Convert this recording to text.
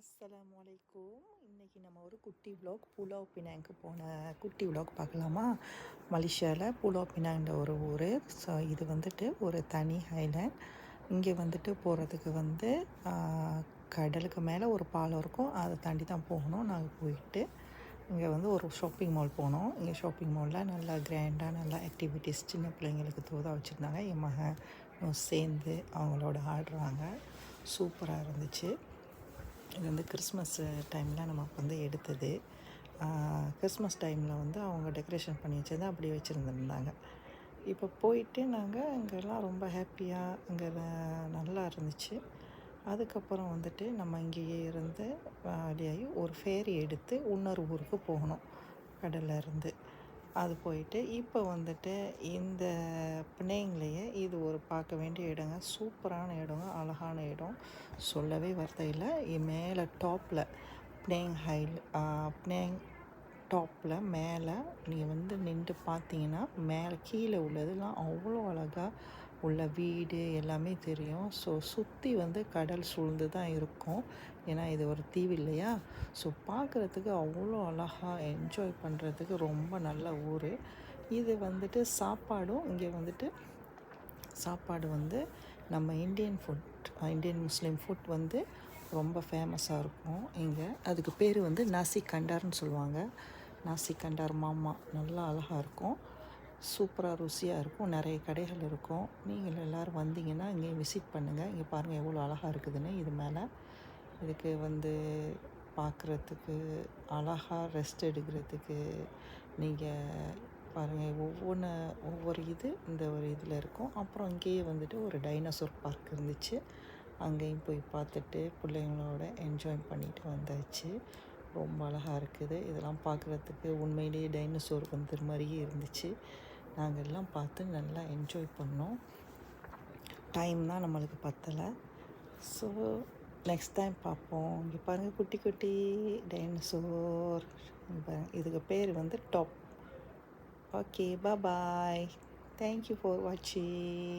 அஸ்ஸலாமு அலைக்கும். இன்றைக்கி நம்ம ஒரு குட்டி விலாக் புலாவ் பினாங்க்கு போன குட்டி விலாக் பார்க்கலாமா? மலேசியாவில் புலாவ் பினாங்கிற ஒரு ஊர். ஸோ இது வந்துட்டு ஒரு தனி ஹைலேண்ட். இங்கே வந்துட்டு போகிறதுக்கு கடலுக்கு மேலே ஒரு பாலம் இருக்கும், அதை தாண்டி தான் போகணும். நாங்கள் போயிட்டு இங்கே ஒரு ஷாப்பிங் மால் போனோம். இங்கே ஷாப்பிங் மாலில் நல்லா கிராண்டாக நல்லா ஆக்டிவிட்டீஸ் சின்ன பிள்ளைங்களுக்கு தோதாக வச்சுருந்தாங்க. என் மகன் சேர்ந்து அவங்களோட ஆடுறாங்க. சூப்பராக இருந்துச்சு. இது கிறிஸ்மஸ் டைமில் நமக்கு எடுத்தது. கிறிஸ்மஸ் டைமில் அவங்க டெக்கரேஷன் பண்ணி வச்சது அப்படியே வச்சுருந்துருந்தாங்க. இப்போ போயிட்டு நாங்கள் அங்கெல்லாம் ரொம்ப ஹாப்பியாக அங்கே நல்லா இருந்துச்சு. அதுக்கப்புறம் நம்ம இங்கேயே இருந்து ரெடியாகி ஒரு ஃபேரி எடுத்து இன்னொரு ஊருக்கு போகணும் கடலில் இருந்து. அது போயிட்டு இப்போ இந்த பிணைங்களையே இது ஒரு பார்க்க வேண்டிய இடங்க. சூப்பரான இடங்க, அழகான இடம், சொல்லவே வார்த்தை இல்லை. மேலே டாப்பில் பிணைங் டாப்பில் மேலே நீங்கள் நின்று பார்த்தீங்கன்னா மேலே கீழே உள்ளதெல்லாம் அவ்வளோ அழகாக உள்ள வீடு எல்லாமே தெரியும். ஸோ சுற்றி கடல் சூழ்ந்து தான் இருக்கும். ஏன்னா இது ஒரு தீவு இல்லையா? ஸோ பார்க்குறதுக்கு அவ்வளோ அழகாக என்ஜாய் பண்ணுறதுக்கு ரொம்ப நல்ல ஊர். இது சாப்பாடும் இங்கே சாப்பாடு நம்ம இந்தியன் முஸ்லீம் ஃபுட் ரொம்ப ஃபேமஸாக இருக்கும் இங்கே. அதுக்கு பேர் நாசி கண்டார்னு சொல்லுவாங்க. நாசி கண்டார் மாமா நல்லா அழகாக இருக்கும், சூப்பராக ருசியாக இருக்கும். நிறைய கடைகள் இருக்கும். நீங்கள் எல்லோரும் வந்தீங்கன்னா இங்கே விசிட் பண்ணுங்கள். இங்கே பாருங்கள் எவ்வளோ அழகாக இருக்குதுன்னு. இது மேலே இதுக்கு பார்க்குறதுக்கு அழகாக ரெஸ்ட் எடுக்கிறதுக்கு நீங்கள் பாருங்கள். ஒவ்வொரு இந்த ஒரு இதில் இருக்கும். அப்புறம் இங்கேயே ஒரு டைனோசர் பார்க் இருந்துச்சு. அங்கேயும் போய் பார்த்துட்டு பிள்ளைங்களோட என்ஜாய் பண்ணிட்டு வந்தாச்சு. ரொம்ப அழகாக இருக்குது. இதெல்லாம் பார்க்குறதுக்கு உண்மையிலேயே டைனோசர் மாதிரியே இருந்துச்சு. நாங்கள் எல்லாம் பார்த்து நல்லா என்ஜாய் பண்ணோம். டைம் தான் நம்மளுக்கு பத்தலை. ஸோ நெக்ஸ்ட் டைம் பார்ப்போம். இங்கே பாருங்கள் குட்டி குட்டி டைனோசர். இதுக்கு பேர் top. Okay, bye. Thank you for வாட்சிங்.